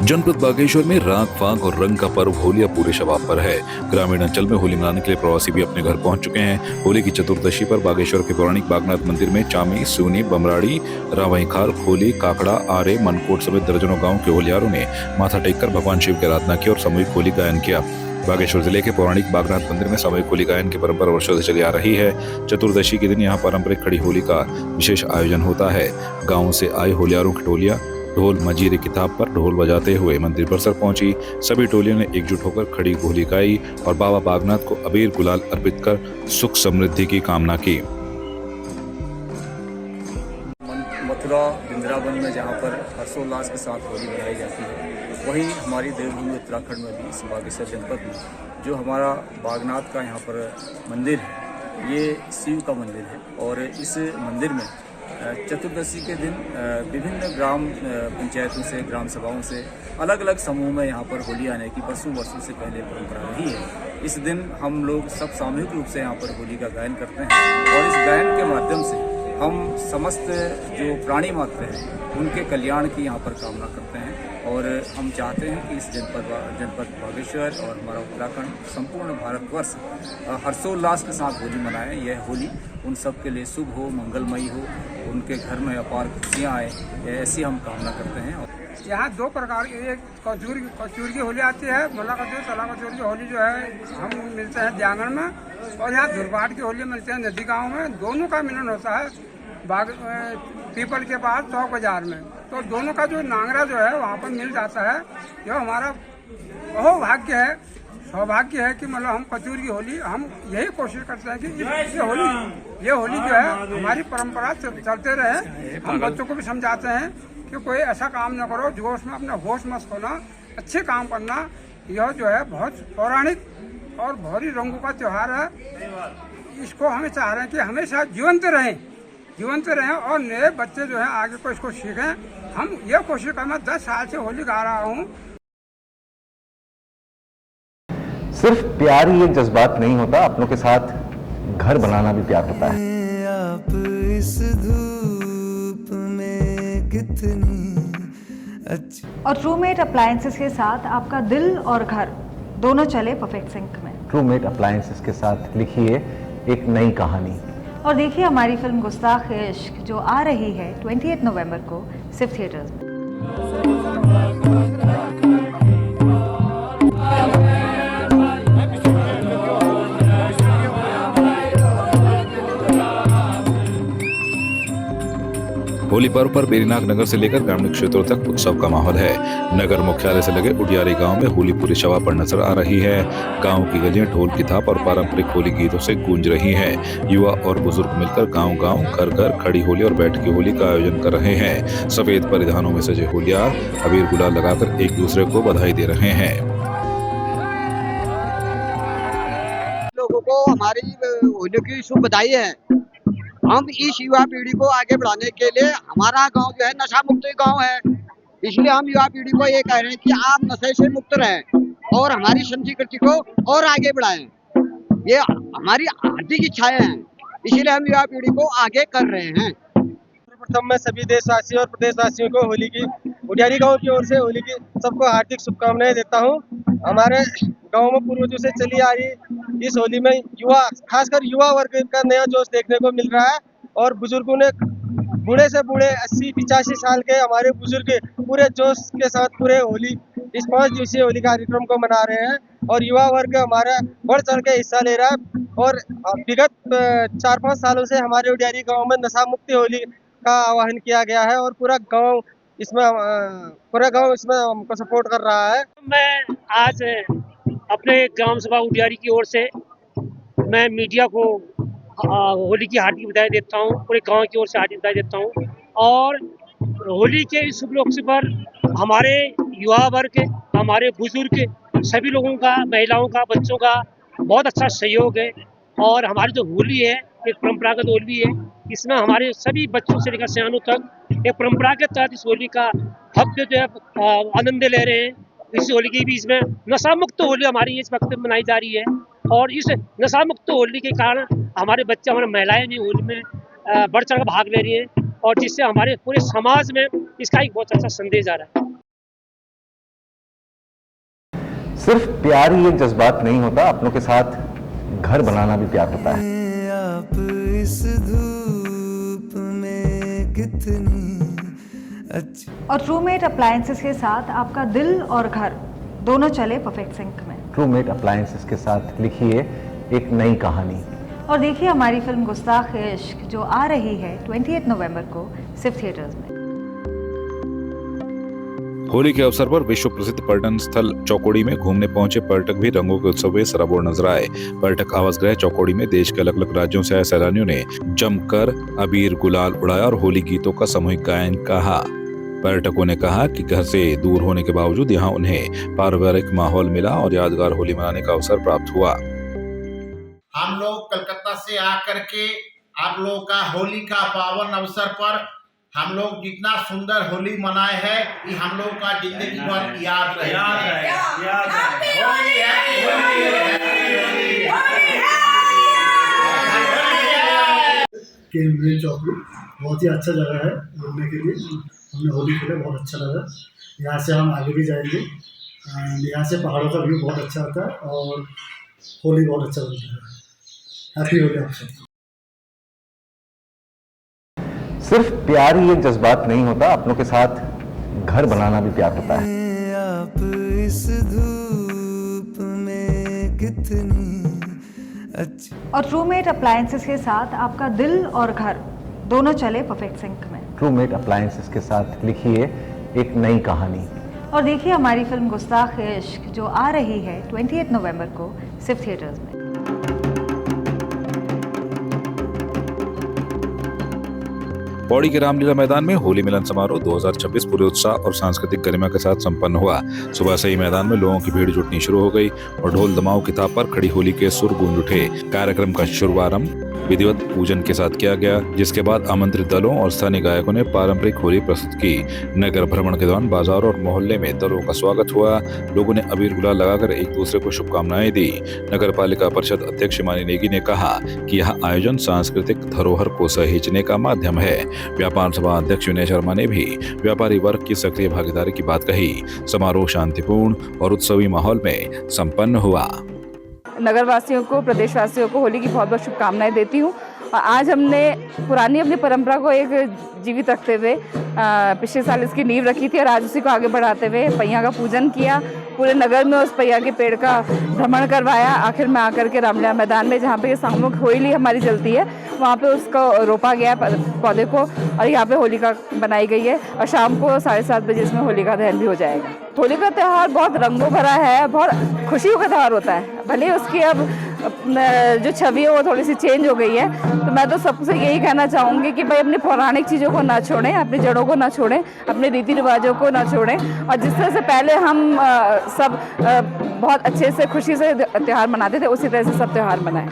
जनपद बागेश्वर में राग फाग और रंग का पर्व होली अब पूरे शबाब पर है। ग्रामीण अंचल में होली मनाने के लिए प्रवासी भी अपने घर पहुंच चुके हैं। होली की चतुर्दशी पर बागेश्वर के पौराणिक बागनाथ मंदिर में चामी, सूनी, बमराड़ी, रावईखाल, खोली, काकड़ा, आरे, मनकोट समेत दर्जनों गाँव के होलियारों ने माथा टेककर भगवान शिव की आराधना की और सामूहिक होली गायन किया। बागेश्वर जिले के पौराणिक बागनाथ मंदिर में सामूहिक होली गायन की परंपरा वर्षों से चली आ रही है। चतुर्दशी के दिन यहाँ पारंपरिक खड़ी होली का विशेष आयोजन होता है। गाँव से आए होलियारों की टोलियां ढोल मजीरे की थाप पर ढोल बजाते हुए मंदिर परिसर पहुंची। सभी टोलियों ने एकजुट होकर खड़ी होली गाई और बाबा बागनाथ को अबीर गुलाल अर्पित कर सुख समृद्धि की कामना की। मथुरा वृंदावन में जहाँ पर हर्षोल्लास के साथ होली मनाई जाती है, वहीं हमारी देवभूमि उत्तराखंड में भी इस बागेश्वर जनपद में जो हमारा बागनाथ का यहाँ पर मंदिर है, ये शिव का मंदिर है। और इस मंदिर में चतुर्दशी के दिन विभिन्न ग्राम पंचायतों से, ग्राम सभाओं से अलग अलग समूह में यहाँ पर होली आने की वर्षों से पहले परंपरा रही है। इस दिन हम लोग सब सामूहिक रूप से यहाँ पर होली का गायन करते हैं और इस गायन के माध्यम से हम समस्त जो प्राणी मात्र हैं उनके कल्याण की यहाँ पर कामना करते हैं। और हम चाहते हैं कि इस जनपद बागेश्वर और हमारा उत्तराखंड, संपूर्ण भारतवर्ष हर्षोल्लास के साथ होली मनाए। यह होली उन सब के लिए शुभ हो, मंगलमयी हो, उनके घर में अपार खुशियाँ आए, ऐसी हम कामना करते हैं। यहाँ दो प्रकार की, एक कचूर की होली आती है, मला कचूर, तला कचूर की होली जो है हम मिलते हैं द्यांगण में, और यहाँ धुरबाट की होली मिलते हैं नदी गाँव में। दोनों का मिलन होता है पीपल के पास चौक बाजार में। तो दोनों का जो नांगरा जो है वहाँ पर मिल जाता है। जो हमारा बहुत भाग्य है, सौभाग्य है कि मतलब हम कचूर की होली, हम यही कोशिश करते हैं कि ये होली जो है हमारी परंपरा चलते रहे। हम बच्चों को भी समझाते हैं कि कोई ऐसा काम न करो जोश में अपना होश मत खोना, अच्छे काम करना। यह जो है बहुत पौराणिक और भारी रंगों का त्योहार है। इसको हमें चाह रहे हैं कि हमेशा जीवंत रहें और नए बच्चे जो है आगे को इसको सीखें। हम ये कोशिश कर, मैं 10 साल से होली गा रहा हूँ। सिर्फ प्यार ही एक जज्बात नहीं होता, अपनों के साथ घर बनाना भी प्यार होता है। आप इस धूप में कितनी अच्छी। और ट्रूमेट अप्लायंसेस के साथ आपका दिल और घर दोनों चले परफेक्ट सिंक में। ट्रूमेट अप्लायंसेस के साथ लिखिए एक नई कहानी और देखिए हमारी फिल्म गुस्ताख-ए-इश्क जो आ रही है 28 नवंबर को सिर्फ थिएटर्स में। होली पर्व पर बेरीनाग नगर से लेकर ग्रामीण क्षेत्रों तक उत्सव का माहौल है। नगर मुख्यालय से लगे उडियारी गांव में होली पूरी शबाब पर नजर आ रही है। गांव की गलियां ढोल की थाप और पारंपरिक होली गीतों से गूंज रही हैं। युवा और बुजुर्ग मिलकर गांव-गांव, घर-घर खड़ी होली और बैठकी होली का आयोजन कर रहे हैं। सफेद परिधानों में सजे होलियार अबीर गुलाल लगाकर एक दूसरे को बधाई दे रहे हैं। लोगों को हमारी होली की शुभ बधाई है। हम इस युवा पीढ़ी को आगे बढ़ाने के लिए, हमारा गांव जो है नशा मुक्त गांव है, इसलिए हम युवा पीढ़ी को ये कह रहे हैं कि आप नशे से मुक्त रहें और हमारी संस्कृति को और आगे बढ़ाएं। ये हमारी हार्दिक इच्छाएं हैं, इसीलिए हम युवा पीढ़ी को आगे कर रहे हैं। सर्वप्रथम मैं सभी देशवासियों और प्रदेशवासियों को होली की, उडियारी गाँव की ओर से होली की सबको हार्दिक शुभकामनाएं देता हूँ। हमारे गाँव में पूर्वजों से चली आ रही इस होली में खासकर युवा वर्ग का नया जोश देखने को मिल रहा है। और बुजुर्गों ने, बूढ़े से बूढ़े 80-85 साल के हमारे बुजुर्ग पूरे जोश के साथ पूरे होली, इस 5 दिवसीय होली कार्यक्रम को मना रहे हैं। और युवा वर्ग हमारा बढ़ चढ़ के हिस्सा ले रहा है। और विगत 4-5 सालों से हमारे उडियारी गाँव में नशा मुक्ति होली का आह्वान किया गया है और पूरा गाँव इसमें हमको सपोर्ट कर रहा है। मैं आज अपने ग्राम सभा उडियारी की ओर से मैं मीडिया को होली की हार्दिक बधाई देता हूँ, पूरे गांव की ओर से हार्दिक बधाई देता हूँ। और होली के इस शुभ अवसर पर हमारे युवा वर्ग, हमारे बुजुर्ग, सभी लोगों का, महिलाओं का, बच्चों का बहुत अच्छा सहयोग है। और हमारी जो होली है एक परंपरागत होली है, इसमें हमारे सभी बच्चों से लेकर सयानों तक एक परंपरा के तहत इस होली का भव्य जो है आनंद ले रहे हैं। इस होली के बीच में नशा मुक्त होली हमारी इस वक्त मनाई जा रही है। और इस नशा मुक्त होली के कारण हमारे बच्चे, हमारे महिलाएं भी होली में बढ़ चढ़ कर भाग ले रही हैं और जिससे हमारे पूरे समाज में इसका एक बहुत अच्छा संदेश आ रहा है। सिर्फ प्यार ही एक जज्बात नहीं होता, अपनों के साथ घर बनाना भी प्यार होता है। आप इस धूप में कितनी अच्छी। और ट्रूमेट अप्लायंसेस के साथ आपका दिल और घर दोनों चले परफेक्ट सिंक में। ट्रूमेट अप्लायंसेस के साथ लिखिए एक नई कहानी। और देखिए हमारी फिल्म गुस्ताख इश्क जो आ रही है 28 नवंबर को सिर्फ थिएटर्स में। होली के अवसर पर विश्व प्रसिद्ध पर्यटन स्थल चौकोड़ी में घूमने पहुंचे पर्यटक भी रंगों के उत्सव में सराबोर नजर आए। पर्यटक आवास गृह चौकोड़ी में देश के अलग अलग राज्यों से आए सैलानियों ने जमकर अबीर गुलाल उड़ाया और होली गीतों का सामूहिक गायन कहा। पर्यटकों ने कहा कि घर से दूर होने के बावजूद यहाँ उन्हें पारिवारिक माहौल मिला और यादगार होली मनाने का अवसर प्राप्त हुआ। हम लोग कलकत्ता से आकर के आप लोगों का होली का पावन अवसर पर हम लोग जितना सुंदर होली मनाए हैं ये हम लोग का जिंदगी भर याद केंद्रीय चौकी बहुत ही अच्छा जगह है घूमने के लिए। हमने होली खेला, बहुत अच्छा लगा। यहाँ से हम आगे भी जाएंगे। यहाँ से पहाड़ों का व्यू बहुत अच्छा होता है और होली बहुत अच्छा बनता है। हैप्पी होली आप सब। सिर्फ प्यार ही एक जज्बात नहीं होता, अपनों के साथ घर बनाना भी प्यार होता है। आप इस धूप में कितनी अच्छी। और ट्रूमेट अप्लायंसेस के साथ आपका दिल और घर दोनों चले परफेक्ट सिंक में। ट्रूमेट अप्लायंसेस के साथ लिखिए एक नई कहानी। और देखिए हमारी फिल्म गुस्ताख इश्क जो आ रही है 28 नवंबर को सिर्फ थिएटर्स में। पौड़ी के रामलीला मैदान में होली मिलन समारोह 2026 पूरे उत्साह और सांस्कृतिक गरिमा के साथ संपन्न हुआ। सुबह से ही मैदान में लोगों की भीड़ जुटनी शुरू हो गई और ढोल दमाओं की ताप पर खड़ी होली के सुर गूंज उठे। कार्यक्रम का शुभारंभ विधिवत पूजन के साथ किया गया, जिसके बाद आमंत्रित दलों और स्थानीय गायकों ने पारंपरिक होली प्रस्तुत की। नगर भ्रमण के दौरान बाजार और मोहल्ले में दलों का स्वागत हुआ। लोगों ने अबीर गुलाल लगाकर एक दूसरे को शुभकामनाएं दी। नगर पालिका परिषद अध्यक्ष हिमानी नेगी ने कहा कि यह आयोजन सांस्कृतिक धरोहर को सहेजने का माध्यम है। व्यापार सभा अध्यक्ष विनय शर्मा ने भी व्यापारी वर्ग की सक्रिय भागीदारी की बात कही। समारोह शांतिपूर्ण और उत्सवी माहौल में संपन्न हुआ। नगर वासियों को, प्रदेशवासियों को होली की बहुत बहुत शुभकामनाएं देती हूँ। और आज हमने पुरानी अपनी परंपरा को एक जीवित रखते हुए पिछले साल इसकी नींव रखी थी और आज उसी को आगे बढ़ाते हुए पहिया का पूजन किया। पूरे नगर में उस पहिया के पेड़ का भ्रमण करवाया। आखिर में आकर के रामलीला मैदान में जहाँ पे ये सामूहिक होली हमारी जलती है वहाँ पे उसको रोपा गया पौधे को और यहाँ पे होलिका बनाई गई है और शाम को 7:30 बजे इसमें होलिका दहन भी हो जाएगा। होली का त्यौहार बहुत रंगों भरा है, बहुत खुशियों का त्यौहार होता है। भले उसकी अब जो छवि है वो थोड़ी सी चेंज हो गई है, तो मैं तो सबसे यही कहना चाहूँगी कि भाई अपनी पौराणिक चीज़ों को ना छोड़ें, अपनी जड़ों को ना छोड़ें, अपने रीति रिवाजों को ना छोड़ें। और जिस तरह से पहले हम सब बहुत अच्छे से खुशी से त्यौहार मनाते थे उसी तरह से सब त्यौहार मनाएं।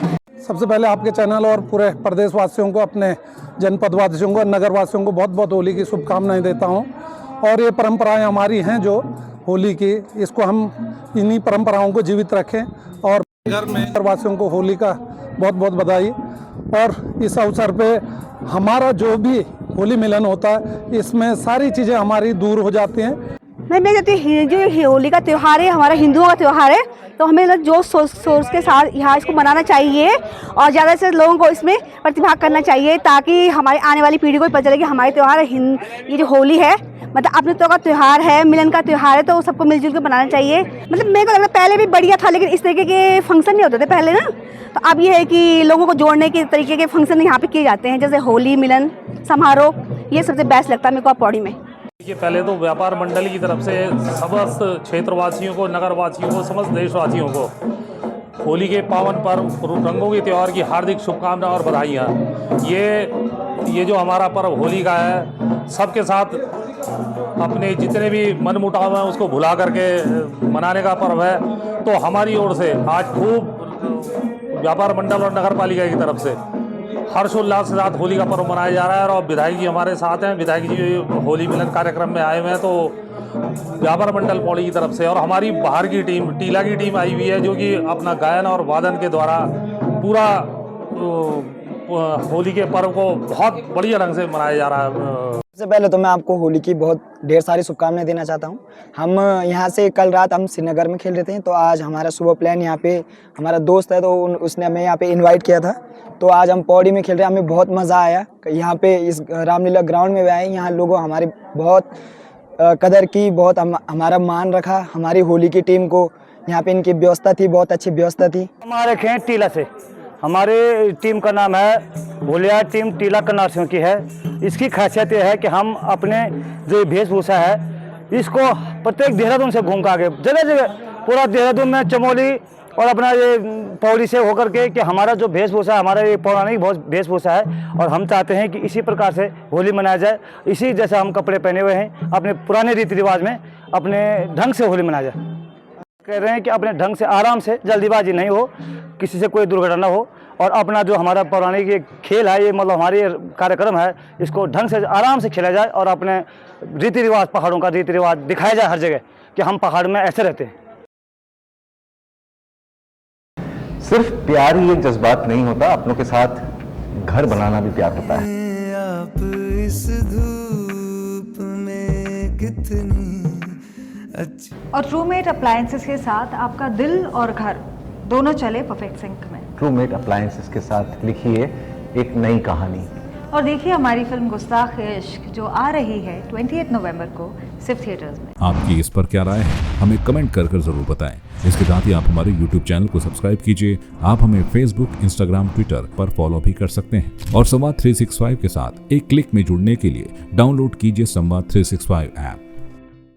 सबसे पहले आपके चैनल और पूरे प्रदेशवासियों को, अपने जनपद वासियों को, नगर वासियों को बहुत बहुत होली की शुभकामनाएं देता हूं। और ये परंपराएं हमारी हैं जो होली की, इसको हम इन्हीं परंपराओं को जीवित रखें। और घर में वासियों को होली का बहुत बहुत बधाई। और इस अवसर पे हमारा जो भी होली मिलन होता है इसमें सारी चीज़ें हमारी दूर हो जाती हैं। मैं कहती हूँ जो होली का त्यौहार है हमारा हिंदुओं का त्यौहार है, तो हमें जो सोच के साथ यहाँ इसको मनाना चाहिए और ज़्यादा से लोगों को इसमें प्रतिभाग करना चाहिए ताकि हमारी आने वाली पीढ़ी को पता चले कि हमारे त्यौहार ये जो होली है मतलब अपने तो का त्यौहार है, मिलन का त्यौहार है, तो सबको मिलजुल कर मनाना चाहिए। मतलब मेरे को लगता है पहले भी बढ़िया था लेकिन इस तरीके के फंक्शन नहीं होते थे पहले ना, तो अब ये है कि लोगों को जोड़ने के तरीके के फंक्शन यहाँ पे किए जाते हैं, जैसे होली मिलन समारोह, ये सबसे बेस्ट लगता है मेरे को पौड़ी में। देखिए पहले तो व्यापार मंडल की तरफ से समस्त क्षेत्रवासियों को, नगरवासियों को, समस्त देशवासियों को होली के पावन पर्व रंगों के त्यौहार की हार्दिक शुभकामनाएं और बधाइयाँ। ये जो हमारा पर्व होली का है सबके साथ अपने जितने भी मनमुटाव हैं उसको भुला करके मनाने का पर्व है। तो हमारी ओर से आज खूब व्यापार मंडल और नगर पालिका की तरफ से हर्षोल्लास के साथ होली का पर्व मनाया जा रहा है। और विधायक जी हमारे साथ हैं, विधायक जी होली मिलन कार्यक्रम में आए हुए हैं, तो व्यापार मंडल पौड़ी की तरफ से और हमारी बाहर की टीम टीला की टीम आई हुई है जो कि अपना गायन और वादन के द्वारा पूरा होली के पर्व को बहुत बढ़िया ढंग से मनाया जा रहा है। सबसे पहले तो मैं आपको होली की बहुत ढेर सारी शुभकामनाएं देना चाहता हूं। हम यहाँ से कल रात हम श्रीनगर में खेल रहे थे, तो आज हमारा सुबह प्लान यहाँ पे, हमारा दोस्त है तो उसने हमें यहाँ पे इनवाइट किया था, तो आज हम पौड़ी में खेल रहे हैं। हमें बहुत मज़ा आया यहाँ पे इस रामलीला ग्राउंड में आए। यहाँ लोगों हमारी बहुत कदर की, बहुत हमारा मान रखा। हमारी होली की टीम को यहाँ पे इनकी व्यवस्था थी, बहुत अच्छी व्यवस्था थी। हमारे खेत टीला से, हमारे टीम का नाम है भोलिया टीम टीला कन्नासियों की है। इसकी खासियत यह है कि हम अपने जो वेशभूषा है इसको प्रत्येक देहरादून से घूम कर आगे जगह जगह पूरा देहरादून में चमोली और अपना ये पौड़ी से होकर के कि हमारा जो वेशभूषा, हमारा ये पौराणिक वेशभूषा है और हम चाहते हैं कि इसी प्रकार से होली मनाया जाए। इसी जैसा हम कपड़े पहने हुए हैं, अपने पुराने रीति रिवाज में अपने ढंग से होली मनाया जाए। कह रहे हैं कि अपने ढंग से, आराम से, जल्दीबाजी नहीं हो, किसी से कोई दुर्घटना हो, और अपना जो हमारा पौराणिक ये खेल है, ये मतलब हमारी कार्यक्रम है, इसको ढंग से आराम से खेला जाए और अपने रीति रिवाज, पहाड़ों का रीति रिवाज दिखाया जाए हर जगह कि हम पहाड़ में ऐसे रहते हैं। सिर्फ प्यार ही एक जज्बात नहीं होता, अपनों के साथ घर बनाना भी प्यार होता है। आप इस धूप में कितनी अच्छी। और ट्रूमेट अप्लायंसेस के साथ आपका दिल और घर दोनों चले परफेक्ट सिंक में। ट्रूमेट अप्लायंसेस के साथ लिखिए एक नई कहानी और देखिए हमारी फिल्म गुस्ताख इश्क जो आ रही है 28 नवंबर को सिर्फ थिएटर्स में। आपकी इस पर क्या राय है, हमें कमेंट कर जरूर बताएं। इसके साथ ही आप हमारे YouTube चैनल को सब्सक्राइब कीजिए। आप हमें Facebook, Instagram, Twitter पर फॉलो भी कर सकते हैं और संवाद 365 के साथ एक क्लिक में जुड़ने के लिए डाउनलोड कीजिए संवाद 365 ऐप।